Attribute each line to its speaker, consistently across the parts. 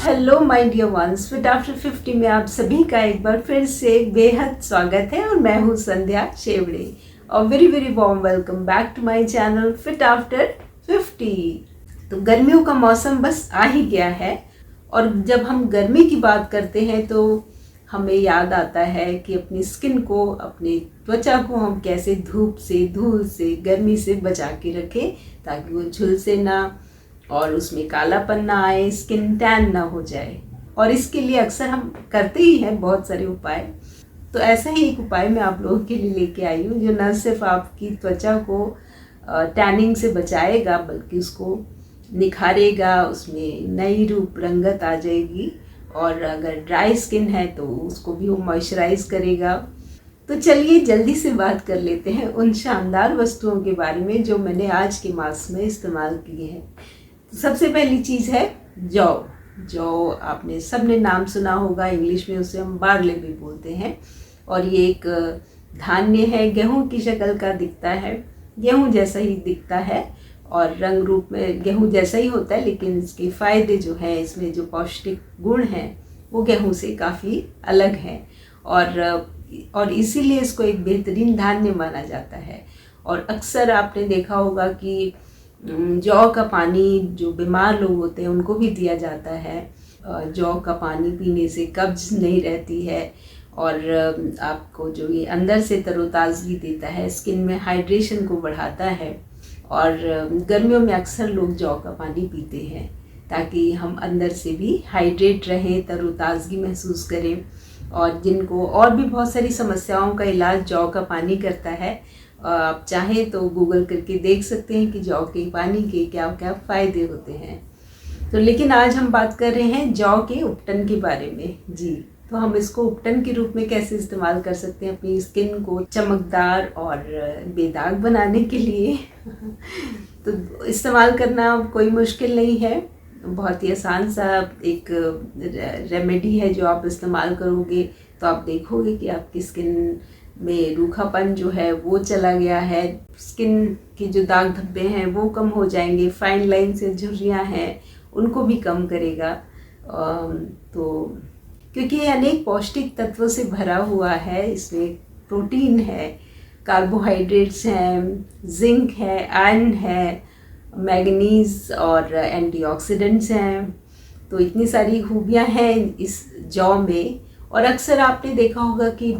Speaker 1: Hello my dear ones, fit after 50 में आप सभी का एक बार फिर से बेहद स्वागत है और मैं हूँ संध्या शेवड़े और very very warm welcome back to my channel fit after 50। तो गर्मियों का मौसम बस आ ही गया है और जब हम गर्मी की बात करते हैं तो हमें याद आता है कि अपनी स्किन को, अपनी त्वचा को हम कैसे धूप से, धूल से, गर्मी से बचा के रखें ताकि वो झुलसे ना और उसमें कालापन ना आए, स्किन टैन ना हो जाए। और इसके लिए अक्सर हम करते ही हैं बहुत सारे उपाय। तो ऐसा ही एक उपाय मैं आप लोगों के लिए लेके आई हूँ जो न सिर्फ आपकी त्वचा को टैनिंग से बचाएगा बल्कि उसको निखारेगा, उसमें नई रूप रंगत आ जाएगी और अगर ड्राई स्किन है तो उसको भी वो मॉइस्चराइज करेगा। तो चलिए जल्दी से बात कर लेते हैं उन शानदार वस्तुओं के बारे में जो मैंने आज के मास में इस्तेमाल किए हैं। सबसे पहली चीज़ है जौ। जौ आपने सबने नाम सुना होगा, इंग्लिश में उसे हम बार्ले भी बोलते हैं और ये एक धान्य है, गेहूं की शक्ल का दिखता है, गेहूं जैसा ही दिखता है और रंग रूप में गेहूं जैसा ही होता है, लेकिन इसके फ़ायदे जो हैं, इसमें जो पौष्टिक गुण हैं वो गेहूं से काफ़ी अलग हैं और इसीलिए इसको एक बेहतरीन धान्य माना जाता है। और अक्सर आपने देखा होगा कि जौ का पानी जो बीमार लोग होते हैं उनको भी दिया जाता है। जौ का पानी पीने से कब्ज नहीं रहती है और आपको जो ये अंदर से तरोताज़गी देता है, स्किन में हाइड्रेशन को बढ़ाता है। और गर्मियों में अक्सर लोग जौ का पानी पीते हैं ताकि हम अंदर से भी हाइड्रेट रहें, तरोताज़गी महसूस करें। और जिनको और भी बहुत सारी समस्याओं का इलाज जौ का पानी करता है, आप चाहें तो गूगल करके देख सकते हैं कि जौ के पानी के क्या क्या फ़ायदे होते हैं। तो लेकिन आज हम बात कर रहे हैं जौ के उपटन के बारे में। जी, तो हम इसको उपटन के रूप में कैसे इस्तेमाल कर सकते हैं अपनी स्किन को चमकदार और बेदाग बनाने के लिए। तो इस्तेमाल करना कोई मुश्किल नहीं है, बहुत ही आसान सा एक रेमेडी है जो आप इस्तेमाल करोगे तो आप देखोगे कि आपकी स्किन में रूखापन जो है वो चला गया है, स्किन की जो दाग धब्बे हैं वो कम हो जाएंगे, फाइन लाइन से झुर्रियाँ हैं उनको भी कम करेगा। तो क्योंकि ये अनेक पौष्टिक तत्वों से भरा हुआ है, इसमें प्रोटीन है, कार्बोहाइड्रेट्स हैं, जिंक है, आयरन है, मैग्नीज और एंटीऑक्सीडेंट्स हैं। तो इतनी सारी खूबियाँ हैं इस जौ में। और अक्सर आपने देखा होगा कि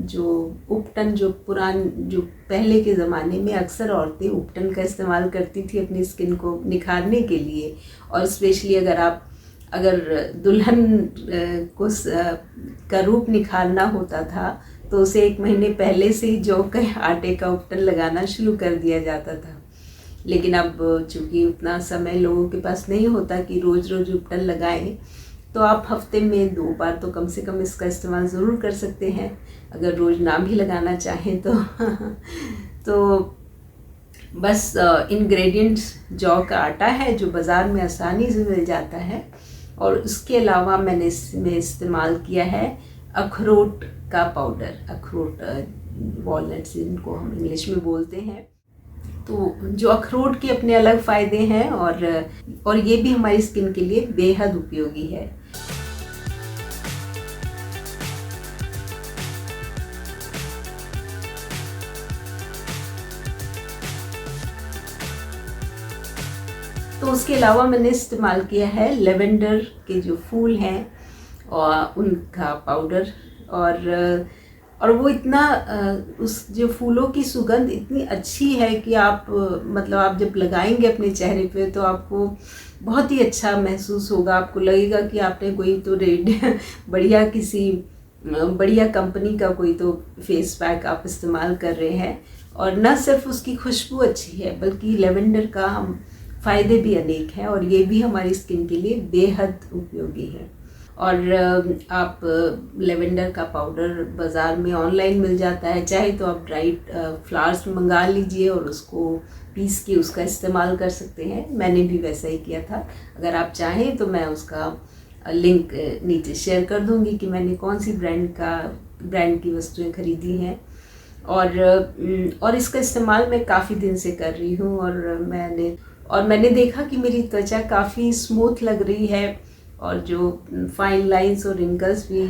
Speaker 1: जो उपटन, जो पहले के ज़माने में अक्सर औरतें उपटन का इस्तेमाल करती थी अपनी स्किन को निखारने के लिए। और स्पेशली अगर दुल्हन को का रूप निखारना होता था तो उसे 1 महीने पहले से ही जौ के आटे का उपटन लगाना शुरू कर दिया जाता था। लेकिन अब चूँकि उतना समय लोगों के पास नहीं होता कि रोज़ रोज़ उपटन लगाएं, तो आप हफ्ते में 2 बार तो कम से कम इसका इस्तेमाल ज़रूर कर सकते हैं, अगर रोज़ ना भी लगाना चाहें तो। तो बस इंग्रेडिएंट्स जौ का आटा है जो बाज़ार में आसानी से मिल जाता है और उसके अलावा मैंने इसमें इस्तेमाल किया है अखरोट का पाउडर। अखरोट, वॉलनट्स इनको हम इंग्लिश में बोलते हैं। तो जो अखरोट के अपने अलग फ़ायदे हैं और ये भी हमारी स्किन के लिए बेहद उपयोगी है। तो उसके अलावा मैंने इस्तेमाल किया है लेवेंडर के जो फूल हैं और उनका पाउडर और वो इतना उस जो फूलों की सुगंध इतनी अच्छी है कि आप जब लगाएंगे अपने चेहरे पे तो आपको बहुत ही अच्छा महसूस होगा। आपको लगेगा कि आपने कोई तो बढ़िया कंपनी का कोई तो फेस पैक आप इस्तेमाल कर रहे हैं। और न सिर्फ उसकी खुशबू अच्छी है बल्कि लेवेंडर का हम फ़ायदे भी अनेक हैं और ये भी हमारी स्किन के लिए बेहद उपयोगी है। और आप लेवेंडर का पाउडर बाज़ार में ऑनलाइन मिल जाता है, चाहे तो आप ड्राइड फ्लावर्स मंगा लीजिए और उसको पीस के उसका इस्तेमाल कर सकते हैं। मैंने भी वैसा ही किया था। अगर आप चाहें तो मैं उसका लिंक नीचे शेयर कर दूंगी कि मैंने कौन सी ब्रांड की वस्तुएं खरीदी हैं। और इसका इस्तेमाल मैं काफ़ी दिन से कर रही हूँ और मैंने देखा कि मेरी त्वचा काफ़ी स्मूथ लग रही है और जो फाइन लाइंस और रिंकल्स भी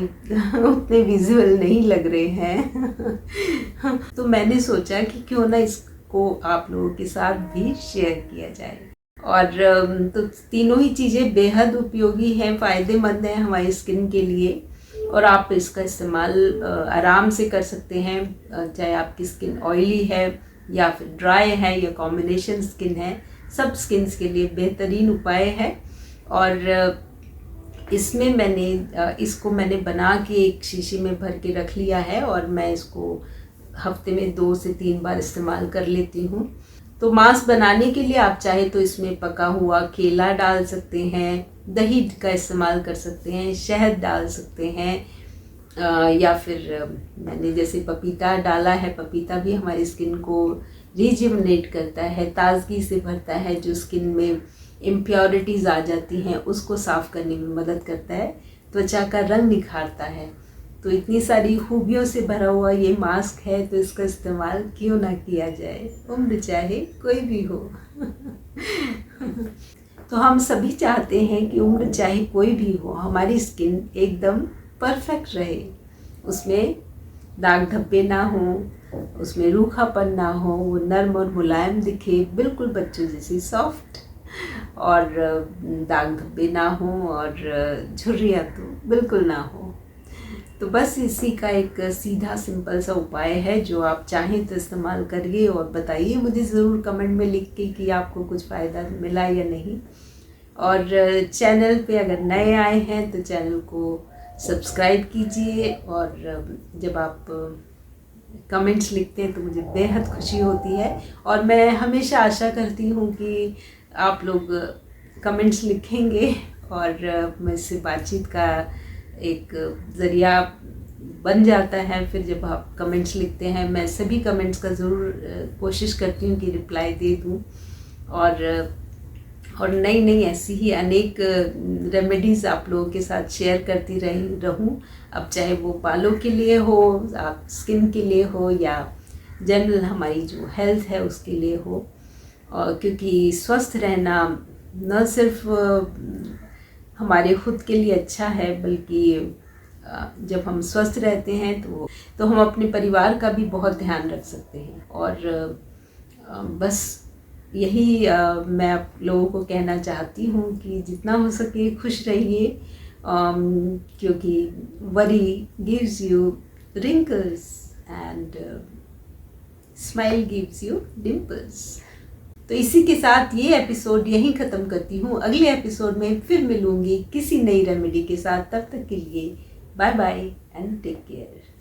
Speaker 1: उतने विजुअल नहीं लग रहे हैं। तो मैंने सोचा कि क्यों ना इसको आप लोगों के साथ भी शेयर किया जाए। और तो तीनों ही चीज़ें बेहद उपयोगी हैं, फ़ायदेमंद हैं हमारी स्किन के लिए, और आप इसका इस्तेमाल आराम से कर सकते हैं, चाहे आपकी स्किन ऑयली है या फिर ड्राई है या कॉम्बिनेशन स्किन है, सब स्किन्स के लिए बेहतरीन उपाय है। और इसमें इसको मैंने बना के एक शीशी में भर के रख लिया है, और मैं इसको हफ्ते में 2 से 3 बार इस्तेमाल कर लेती हूँ। तो मास्क बनाने के लिए आप चाहे तो इसमें पका हुआ केला डाल सकते हैं, दही का इस्तेमाल कर सकते हैं, शहद डाल सकते हैं, या फिर मैंने जैसे पपीता डाला है। पपीता भी हमारी स्किन को रिजुवनेट करता है, ताजगी से भरता है, जो स्किन में इम्प्योरिटीज़ आ जाती हैं उसको साफ़ करने में मदद करता है, त्वचा का रंग निखारता है। तो इतनी सारी खूबियों से भरा हुआ ये मास्क है, तो इसका इस्तेमाल क्यों ना किया जाए, उम्र चाहे कोई भी हो। तो हम सभी चाहते हैं कि उम्र चाहे कोई भी हो, हमारी स्किन एकदम परफेक्ट रहे, उसमें दाग धब्बे ना हो, उसमें रूखापन ना हो, वो नर्म और मुलायम दिखे, बिल्कुल बच्चों जैसी सॉफ्ट, और दाग धब्बे ना हो, और झुर्रियाँ तो बिल्कुल ना हो। तो बस इसी का एक सीधा सिंपल सा उपाय है, जो आप चाहें तो इस्तेमाल करिए, और बताइए मुझे ज़रूर कमेंट में लिख के कि आपको कुछ फ़ायदा मिला या नहीं। और चैनल पे अगर नए आए हैं तो चैनल को सब्सक्राइब कीजिए, और जब आप कमेंट्स लिखते हैं तो मुझे बेहद खुशी होती है, और मैं हमेशा आशा करती हूँ कि आप लोग कमेंट्स लिखेंगे, और मुझसे बातचीत का एक ज़रिया बन जाता है। फिर जब आप कमेंट्स लिखते हैं, मैं सभी कमेंट्स का ज़रूर कोशिश करती हूँ कि रिप्लाई दे दूँ, और नई नई ऐसी ही अनेक रेमेडीज़ आप लोगों के साथ शेयर करती रहूँ। अब चाहे वो बालों के लिए हो, आप स्किन के लिए हो, या जनरल हमारी जो हेल्थ है उसके लिए हो, और क्योंकि स्वस्थ रहना न सिर्फ हमारे खुद के लिए अच्छा है, बल्कि जब हम स्वस्थ रहते हैं तो हम अपने परिवार का भी बहुत ध्यान रख सकते हैं। और बस यही मैं आप लोगों को कहना चाहती हूँ कि जितना हो सके खुश रहिए, क्योंकि worry gives you wrinkles and smile gives you dimples. तो इसी के साथ ये एपिसोड यहीं ख़त्म करती हूँ। अगले एपिसोड में फिर मिलूँगी किसी नई रेमेडी के साथ। तब तक के लिए bye bye and take care.